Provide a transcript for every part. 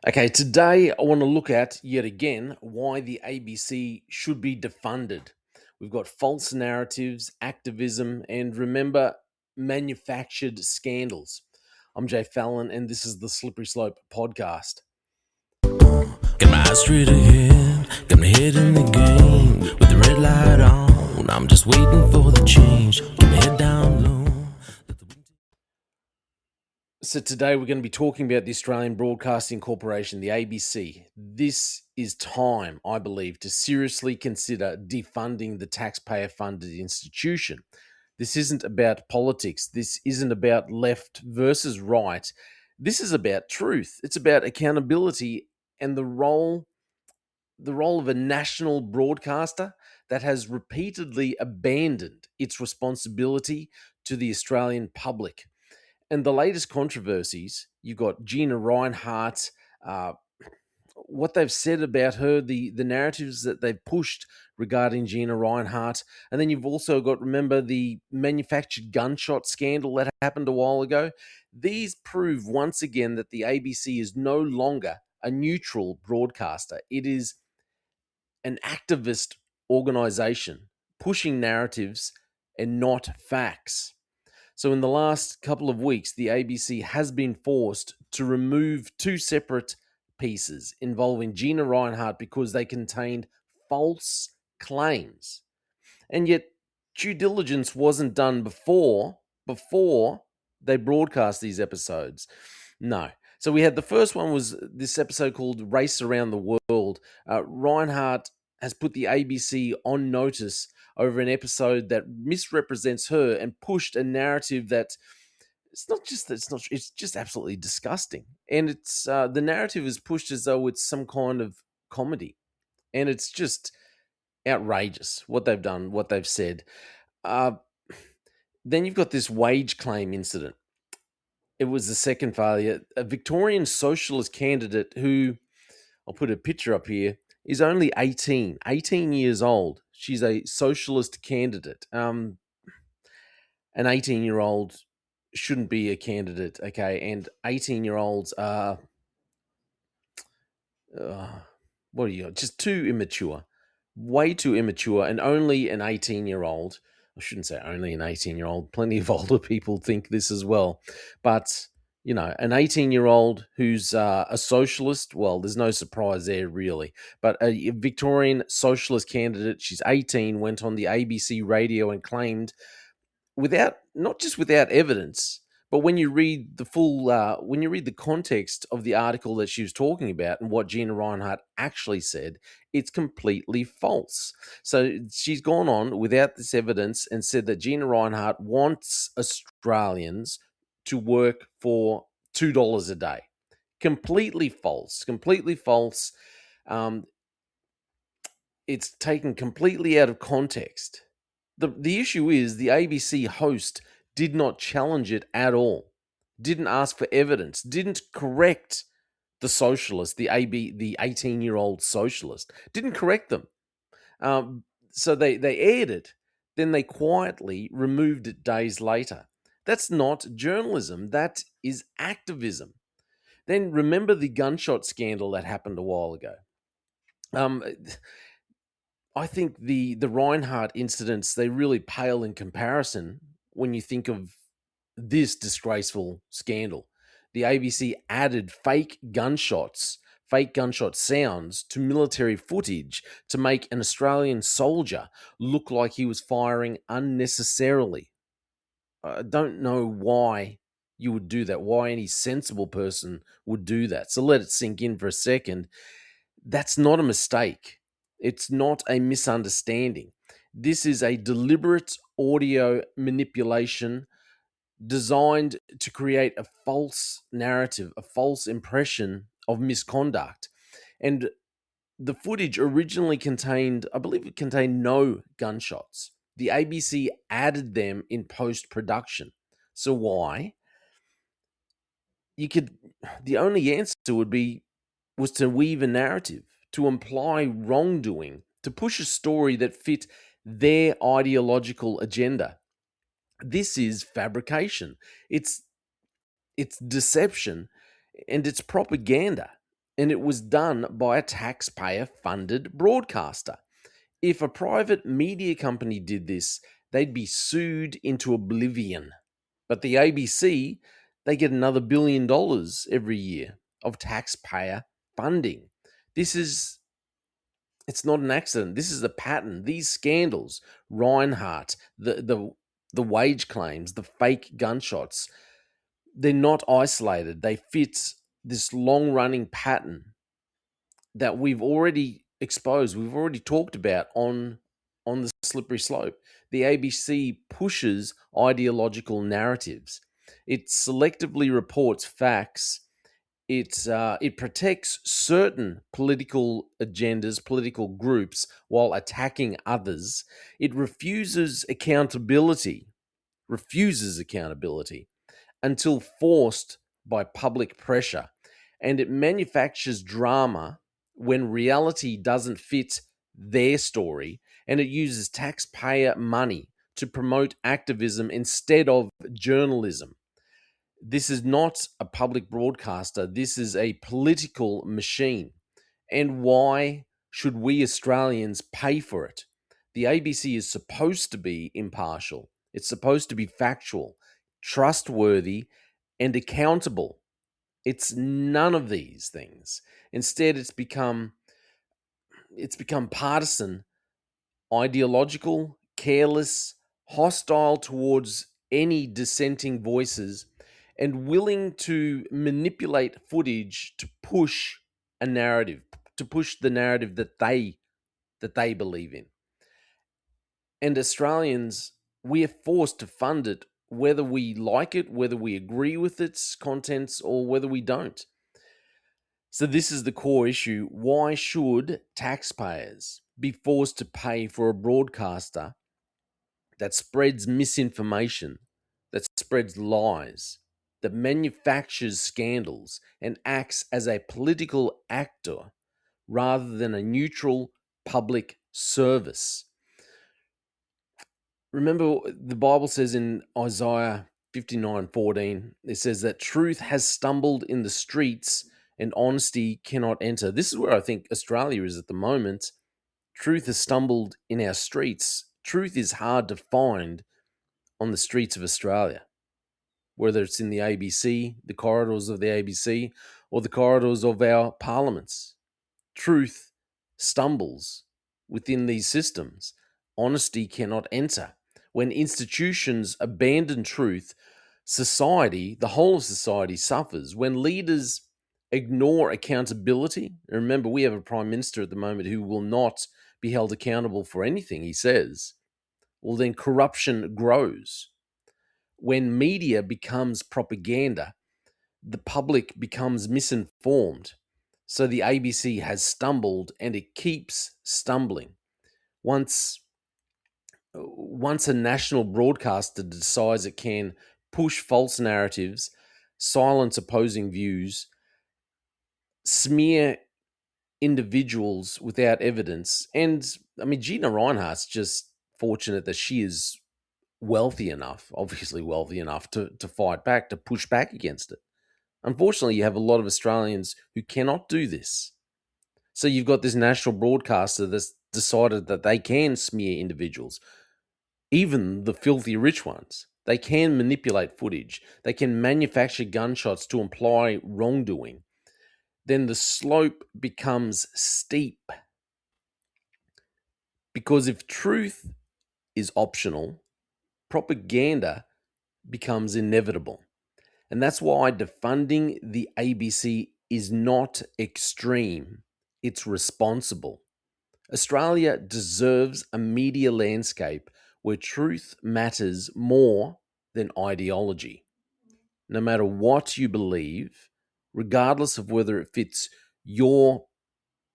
Okay, today I want to look at yet again why the ABC should be defunded. We've got false narratives, activism, and remember, manufactured scandals. I'm Jay Fallon, and this is the Slippery Slope podcast. Got my eyes straight ahead, got my head in the game. With the red light on, I'm just waiting for the change. Keep my head down low. So, today we're going to be talking about the Australian Broadcasting Corporation, the ABC. This is time, I believe, to seriously consider defunding the taxpayer funded institution. This isn't about politics. This isn't about left versus right. This is about truth. It's about accountability and the role of a national broadcaster that has repeatedly abandoned its responsibility to the Australian public. And the latest controversies, you've got Gina Rinehart, uh, what they've said about her, the narratives that they've pushed regarding Gina Rinehart. And then you've also got, remember, the manufactured gunshot scandal that happened a while ago. These prove once again that the ABC is no longer a neutral broadcaster. It is an activist organization pushing narratives and not facts. So, in the last couple of weeks, the ABC has been forced to remove two separate pieces involving Gina Rinehart because they contained false claims. And yet, due diligence wasn't done before they broadcast these episodes. No. So we had the first one was this episode called Race Around the World. Reinhardt has put the ABC on notice over an episode that misrepresents her and pushed a narrative that it's just absolutely disgusting. And it's the narrative is pushed as though it's some kind of comedy, and it's just outrageous what they've done, what they've said. Uh, then you've got this wage claim incident. It was the second failure. A Victorian socialist candidate who, I'll put a picture up here, is only 18 years old. She's a socialist candidate. An 18-year-old shouldn't be a candidate, okay? And 18-year-olds are, what are you, just too immature, way too immature, and only an 18-year-old, I shouldn't say only an 18-year-old, plenty of older people think this as well, but an 18-year-old who's a socialist, well, there's no surprise there, really. But a Victorian socialist candidate, she's 18, went on the ABC radio and claimed, not just without evidence, but when you read the context of the article that she was talking about and what Gina Rinehart actually said, it's completely false. So she's gone on without this evidence and said that Gina Rinehart wants Australians to work for $2 a day. Completely false. Completely false. It's taken completely out of context. The issue is the ABC host did not challenge it at all, didn't ask for evidence, didn't correct the socialist, the 18-year-old socialist, didn't correct them. So they aired it, then they quietly removed it days later. That's not journalism, that is activism. Then remember the gunshot scandal that happened a while ago. I think the Reinhardt incidents, they really pale in comparison when you think of this disgraceful scandal. The ABC added fake gunshot sounds to military footage to make an Australian soldier look like he was firing unnecessarily. I don't know why you would do that, why any sensible person would do that. So let it sink in for a second. That's not a mistake. It's not a misunderstanding. This is a deliberate audio manipulation designed to create a false narrative, a false impression of misconduct. And the footage originally contained, I believe it contained no gunshots. The ABC added them in post production. So why? The only answer was to weave a narrative, to imply wrongdoing, to push a story that fit their ideological agenda. This is fabrication. It's deception, and it's propaganda. And it was done by a taxpayer-funded broadcaster. If a private media company did this, they'd be sued into oblivion. But the ABC, they get another $1 billion every year of taxpayer funding. It's not an accident. This is a pattern. These scandals, Rinehart, the wage claims, the fake gunshots, they're not isolated. They fit this long-running pattern that we've already exposed, we've already talked about on the slippery slope. The ABC pushes ideological narratives. It selectively reports facts. It protects certain political agendas, political groups, while attacking others. It refuses accountability until forced by public pressure. And it manufactures drama when reality doesn't fit their story, and it uses taxpayer money to promote activism instead of journalism. This is not a public broadcaster, this is a political machine. And why should we Australians pay for it? The ABC is supposed to be impartial, it's supposed to be factual, trustworthy, and accountable. It's none of these things. Instead, it's become partisan, ideological, careless, hostile towards any dissenting voices, and willing to manipulate footage to push a narrative, to push the narrative that they believe in. And Australians, we are forced to fund it, whether we like it, whether we agree with its contents, or whether we don't. So this is the core issue. Why should taxpayers be forced to pay for a broadcaster that spreads misinformation, that spreads lies, that manufactures scandals, and acts as a political actor rather than a neutral public service? Remember, the Bible says in Isaiah 59:14, it says that truth has stumbled in the streets and honesty cannot enter. This is where I think Australia is at the moment. Truth has stumbled in our streets. Truth is hard to find on the streets of Australia, whether it's in the ABC, the corridors of the ABC, or the corridors of our parliaments. Truth stumbles within these systems. Honesty cannot enter. When institutions abandon truth, society, the whole of society suffers. When leaders ignore accountability, remember, we have a prime minister at the moment who will not be held accountable for anything he says, well, then corruption grows. When media becomes propaganda, the public becomes misinformed. So the ABC has stumbled and it keeps stumbling. Once a national broadcaster decides it can push false narratives, silence opposing views, smear individuals without evidence, and I mean, Gina Rinehart's just fortunate that she is obviously wealthy enough to fight back, to push back against it. Unfortunately, you have a lot of Australians who cannot do this. So you've got this national broadcaster that's decided that they can smear individuals, even the filthy rich ones. They can manipulate footage. They can manufacture gunshots to imply wrongdoing. Then the slope becomes steep. Because if truth is optional, propaganda becomes inevitable. And that's why defunding the ABC is not extreme, it's responsible. Australia deserves a media landscape where truth matters more than ideology. No matter what you believe, regardless of whether it fits your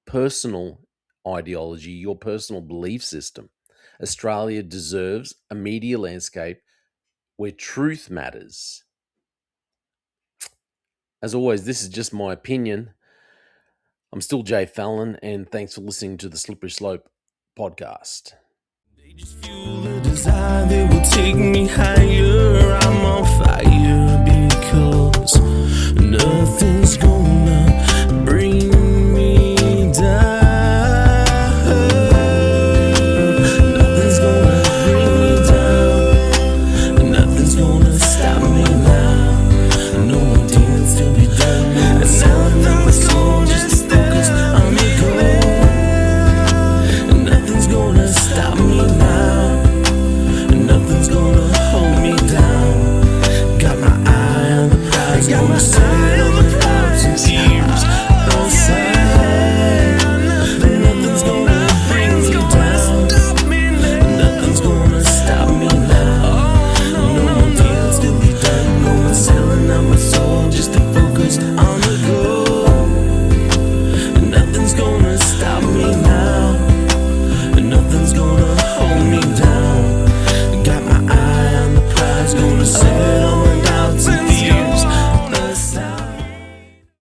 personal ideology, your personal belief system, Australia deserves a media landscape where truth matters. As always, this is just my opinion. I'm still Jay Fallon, and thanks for listening to the Slippery Slope podcast. They just fuel a desire that will take me higher. I'm on fire because nothing's gonna